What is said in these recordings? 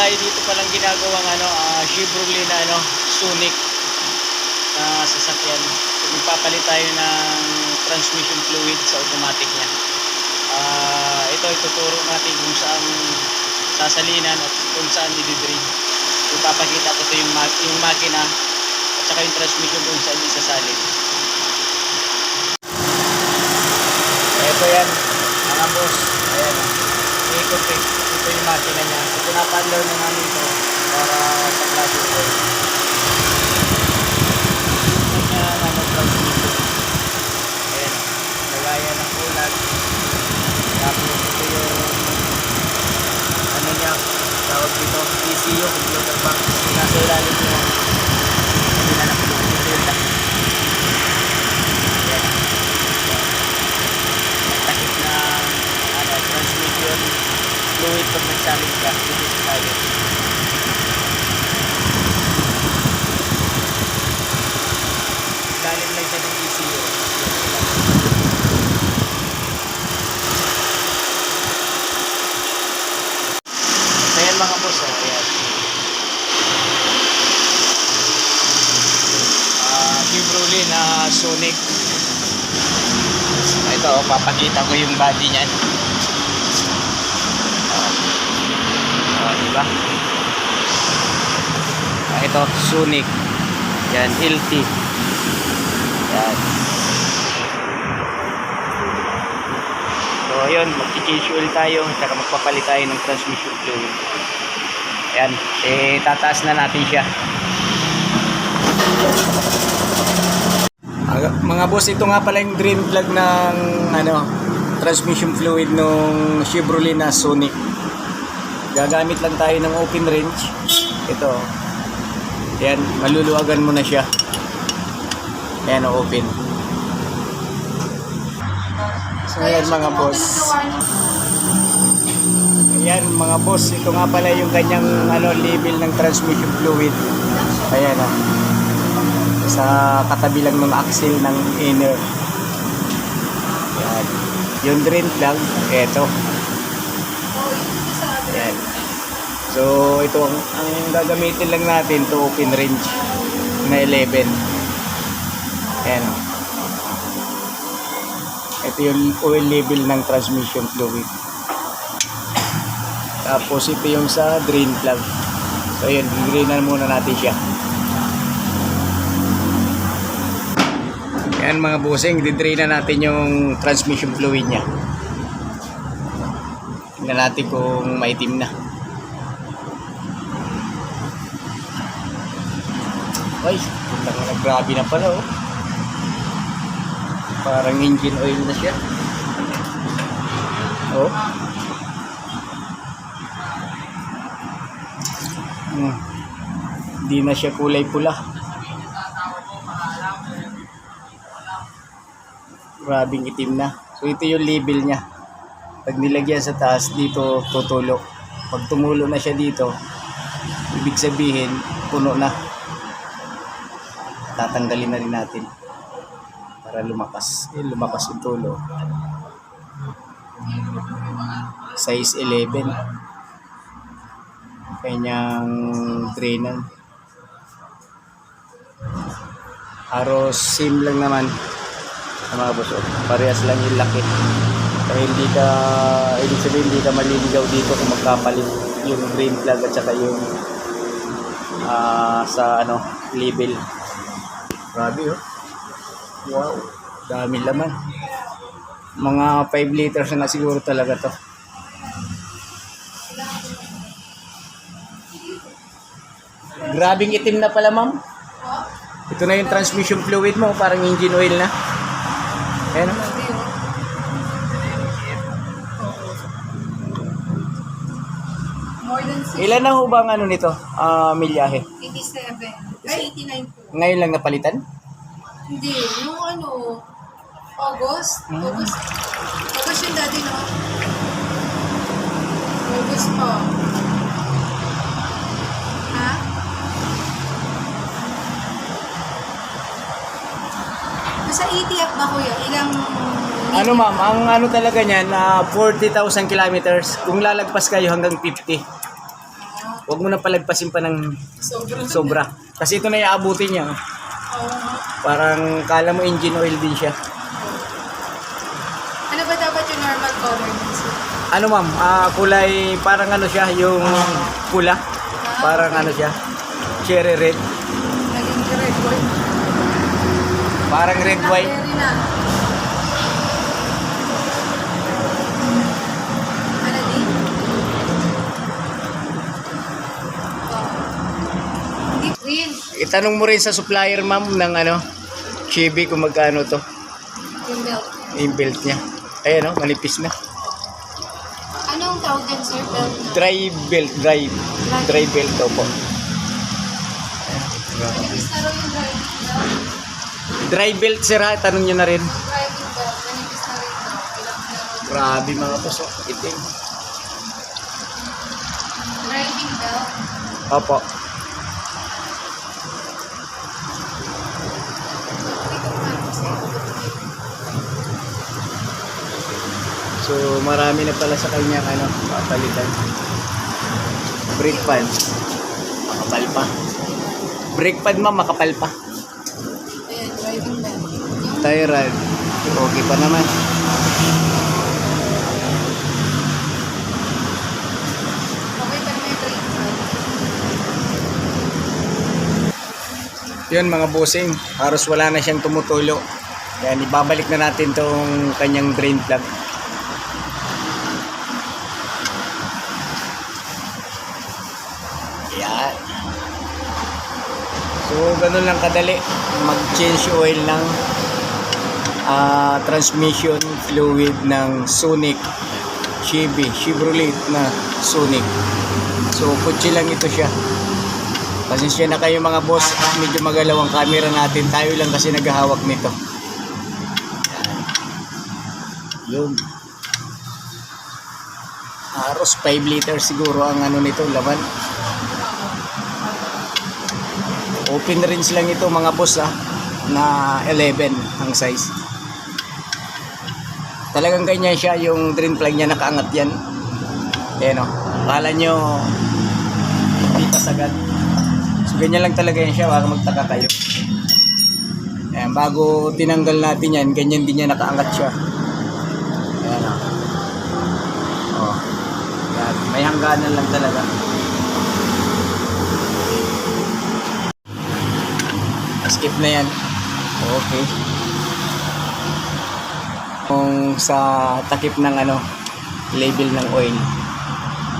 tayo dito palang ginagawang Chevrolet na Sonic na sasakyan. So, magpapalit tayo ng transmission fluid sa automatic niya. Ito ituturo natin kung saan sasalinan at kung saan i-drain. Ipapakita ko ito yung makina at saka yung transmission kung saan isasalin. Ito yan mga boss. Ayan, ikot eh. Ito yung makina niya. So pinapadlaw na namin ito para sa klase ito. Transmission. Ayan, lagayan ng ulag. Tapos ito yung niya, tawag dito ECU, computer box. Nasa ilalim yung hindi na napulog. Ayan, takip na transmission fluid pag nagsalit ka dito tayo. Ilalim lang siya ng ECU. Ayan mga boss, ayan. Chevrolet na Sonic. Ito, papakita ko yung body niyan. Diba? Ito, Sonic. Yan, LT. Yan. So, ayun, mag-change oil tayo, saka magpapalit tayo ng transmission fluid. Ayan, tataas na natin siya. Mga boss, ito nga pala yung drain plug ng transmission fluid nung Chevrolet na Sonic. Gagamit lang tayo ng open range. Ito. Ayan, maluluwagan mo na siya. Ayan, open. So ayan mga boss. Ayan mga boss, ito nga pala yung kanyang level ng transmission fluid. Ayan sa katabi lang ng axle ng inner. Ayan. Yung drain plug, eto. Ayan. So ito ang gagamitin lang natin to open range na 11. Ayan. Ito yung oil level ng transmission fluid. Tapos ito yung sa drain plug. So yun, i-drainan muna natin siya. Yan mga bossing, i-drainan natin yung transmission fluid nya. Tingnan natin kung maitim na. Ay, grabe na pala oh. Parang engine oil na siya. Oh. Hindi na siya kulay pula. Grabing itim na. So ito yung label niya. Pag nilagyan sa taas, dito tutulo. Pag tumulo na siya dito, ibig sabihin puno na. Tatanggalin na rin natin para lumakas. Lumakas yung tulo. Size 11. Kanyang drainan. Haros same lang naman mga boss. Parehas lang yung laki. Kaya ibig sabihin hindi ka maliligaw dito kung magkapalit yung drain plug at saka yung sa label. Grabe oh. Wow, dami laman. Mga 5 liters na siguro talaga to. Grabing itim na pala ma'am. Ito na yung transmission fluid mo, parang engine oil na. Ayan o. Ilan na ho bang nito? Milyahe? 87. Ay, 89 po. Ngayon lang napalitan? Hindi. Yung August. August yung dati no? August po. Ha? Sa ETF ba kuya? Ilang... Ano ma'am, ang talaga niyan, 40,000 kilometers. Kung lalagpas kayo hanggang 50. Huwag mo na palagpasin pa ng Sobrang. sobra. Kasi ito na iaabutin niya. Oh. Oo. Parang kala mo engine oil din siya. Ano ba dapat yung normal color niya, sir? Ano ma'am, kulay parang ano siya, yung pula. Parang ano siya, cherry red. Naging red white. Parang red white. Very na. Ano din? Hindi green. Itanong mo rin sa supplier ma'am ng ano, Chevy kung magkano to, Yung belt. yung belt niya. Ayan oh, manipis na. Anong tawag dyan, sir? Belt na. Dry belt daw po. Manipis na rin yung driving belt. Dry belt sir ha, tanong nyo na rin. Driving belt. Manipis na rin daw. Ilang meron. Grabe mga puso, itim. Driving belt. Opo. Dito pa, sir. So marami na pala sa kanya ano, papalitan. Brake pad. Makapal pa. Brake pad ma'am, makapal pa. Ayan, driving belt. Yung Tie rod. Okay pa naman. okay pa naman yung brake pad. Yun mga bossing, halos wala na siyang tumutulo. Yan, ibabalik na natin tong kanyang drain plug. Yan. So, ganun lang kadali. Mag-change oil ng transmission fluid ng Sonic Chevrolet na Sonic. So, kutsi lang ito siya. Pasensya na kayo mga boss, medyo magalaw ang camera natin. Tayo lang kasi naghahawak nito. Yun. Haros 5 liters siguro ang ano nito, laman. Open range lang ito mga boss na 11 ang size. Talagang ganyan siya, yung drain plug niya nakaangat yan. Ayan o, kala nyo hindi pa sagad. So ganyan lang talaga yan siya, baka magtaka kayo. Ayan, bago tinanggal natin yan, ganyan din yan nakaangat siya. Ayan o. Oh. Yan, may hangganan lang talaga. Skip na yan. Okay. Kung sa takip ng ano, label ng oil.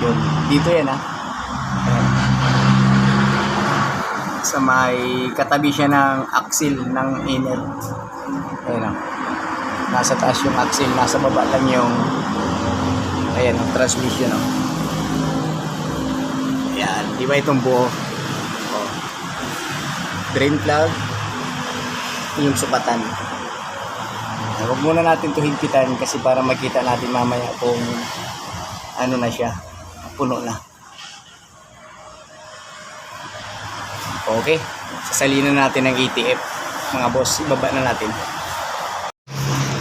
Yun. Dito yan Ayan. Sa may katabi siya ng axle ng inner. Ayan nasa taas yung axle, nasa baba lang yung ayan transmission Ayan, di ba itong buo? Oh. Drain plug, yung sukatan. Huwag muna natin ito higpitan kasi para makita natin mamaya kung ano na siya, puno na. Okay, sasalinin natin ang ETF mga boss, ibaba na natin.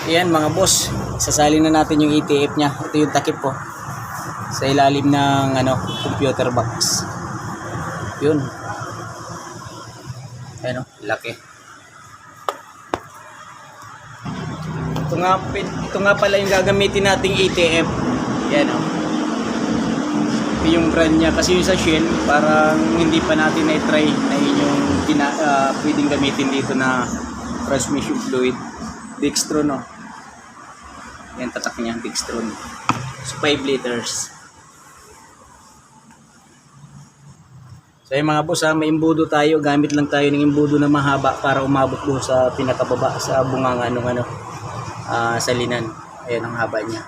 Ayan mga boss, sasalin na natin yung ETF nya. Ito yung takip po sa ilalim ng ano, computer box. Yun. Ayan laki. Ito nga pala yung gagamitin nating ETF. Yan Ito yung brand niya kasi yung sa Shell parang hindi pa natin na-try na yung pwedeng gamitin dito na transmission fluid. Dextron Yan tatak niya, Dextron. So 5 liters. So yung mga boss may imbudo tayo. Gamit lang tayo ng imbudo na mahaba para umabot doon sa pinakababa sa bunganga ng salinan. Ayan ang haba niya.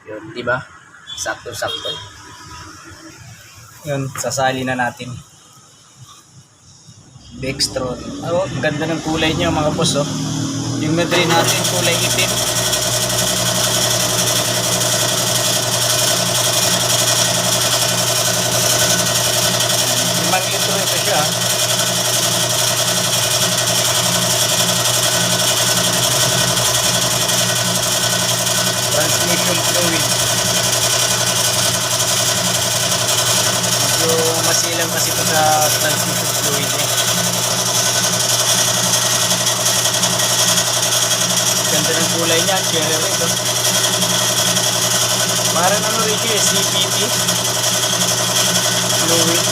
Yun, di ba? Sakto-sakto. Yun, sasali na natin. Dextron. Oh, ganda ng kulay niya mga boss Yung madre natin kulay itim. Limang litro ito siya. Transmission fluid. Medyo konti lang kasi ito sa transmission fluid niya. Ganda ng kulay niya, cherry red. Oh. Parang ano rin siya, CPP fluid.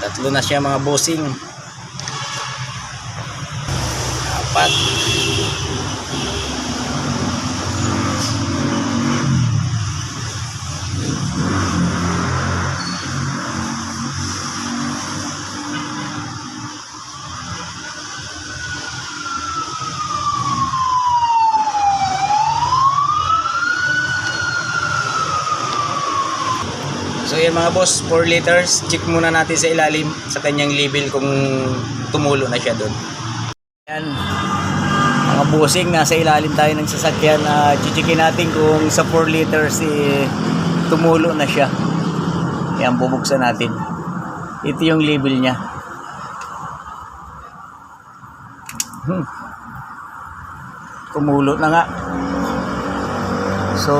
Tatlo na siya mga bossing. Apat. So yan mga boss, 4 liters. Check muna natin sa ilalim sa kanyang level kung tumulo na siya doon. Yan. Mga bossing, nasa ilalim tayo ng sasakyan. Checkin natin kung sa 4 liters tumulo na siya. Yan, bubuksan natin. Ito yung level niya. Tumulo na nga. So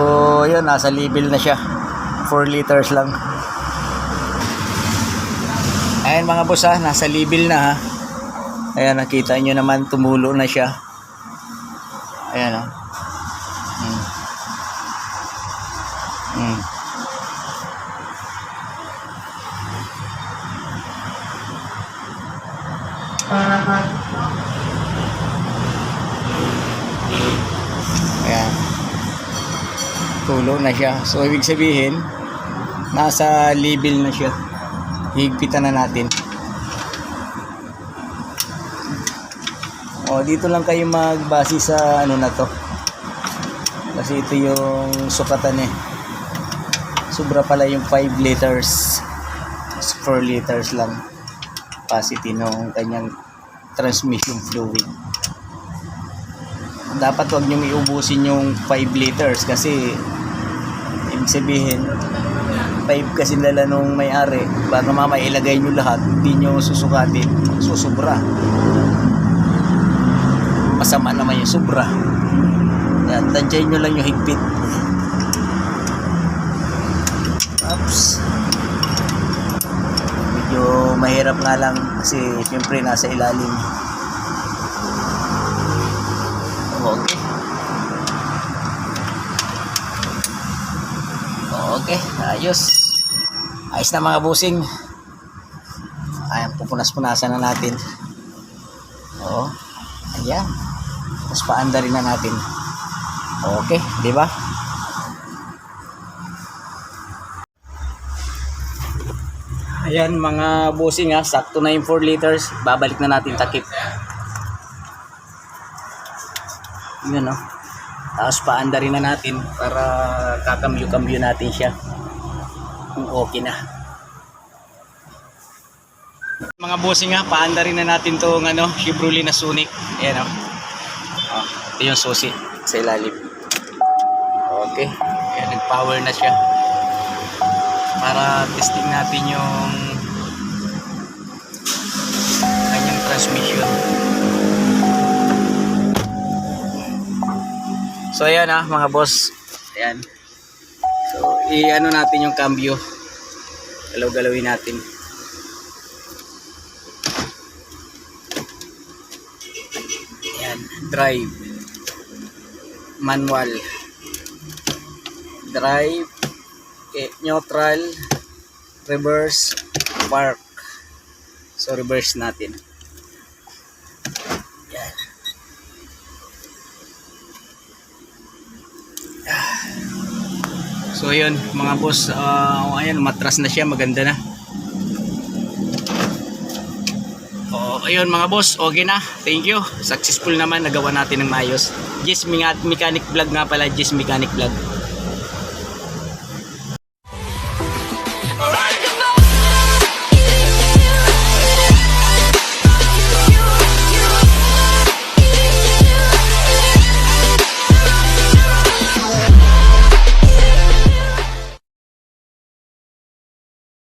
yun, nasa level na siya. 4 liters lang. Ayan mga boss ha, nasa level na ha. Ayan, nakita nyo naman tumulo na siya. Ayan ha. Ayan. Tulo na siya. So ibig sabihin nasa level na siya. Higpitan na natin. O dito lang kayo magbase sa ano na to. Kasi ito yung sukatan sobra pala yung 5 liters. 4 liters lang capacity ng kanyang transmission fluid. Dapat wag nyo iubusin yung 5 liters kasi ibig sabihin 5 kasi lala nung may-ari, baka mamaya ilagay nyo lahat, hindi nyo susukatin, susubra. Masama naman yung subra. Yan, tansyahin nyo lang yung higpit. Oops. Medyo mahirap nga lang kasi siyempre nasa ilalim. Okay. Okay, ayos. Ayos na mga busing. Ayan, pupunas-punasan na natin. Oo. Ayan. Tapos paanda rin na natin. Okay, di ba? Ayan mga busing ha, sakto na yung 4 liters. Babalik na natin takip. Yun no. Tapos paanda rin na natin para kakambyo-kambyo natin siya kung okay na. Mga bossing ha, paanda rin na natin itong Chevrolet na Sonic. Ayan o. Ito yung susi sa ilalim. Okay. Ayan, nag-power na siya. Para testing natin yung kanyang transmission. So ayan mga boss. Ayan. So i-ano natin yung cambio. Galaw-galawin natin. Ayan, drive. Manual. Drive, neutral, reverse, park. So reverse natin. Ayan. So yun mga boss, ayan, matras na siya, maganda na. Ayun mga boss, okay na, thank you, successful naman, nagawa natin ng maayos. Jess Mechanic Vlog nga pala, Jess Mechanic Vlog.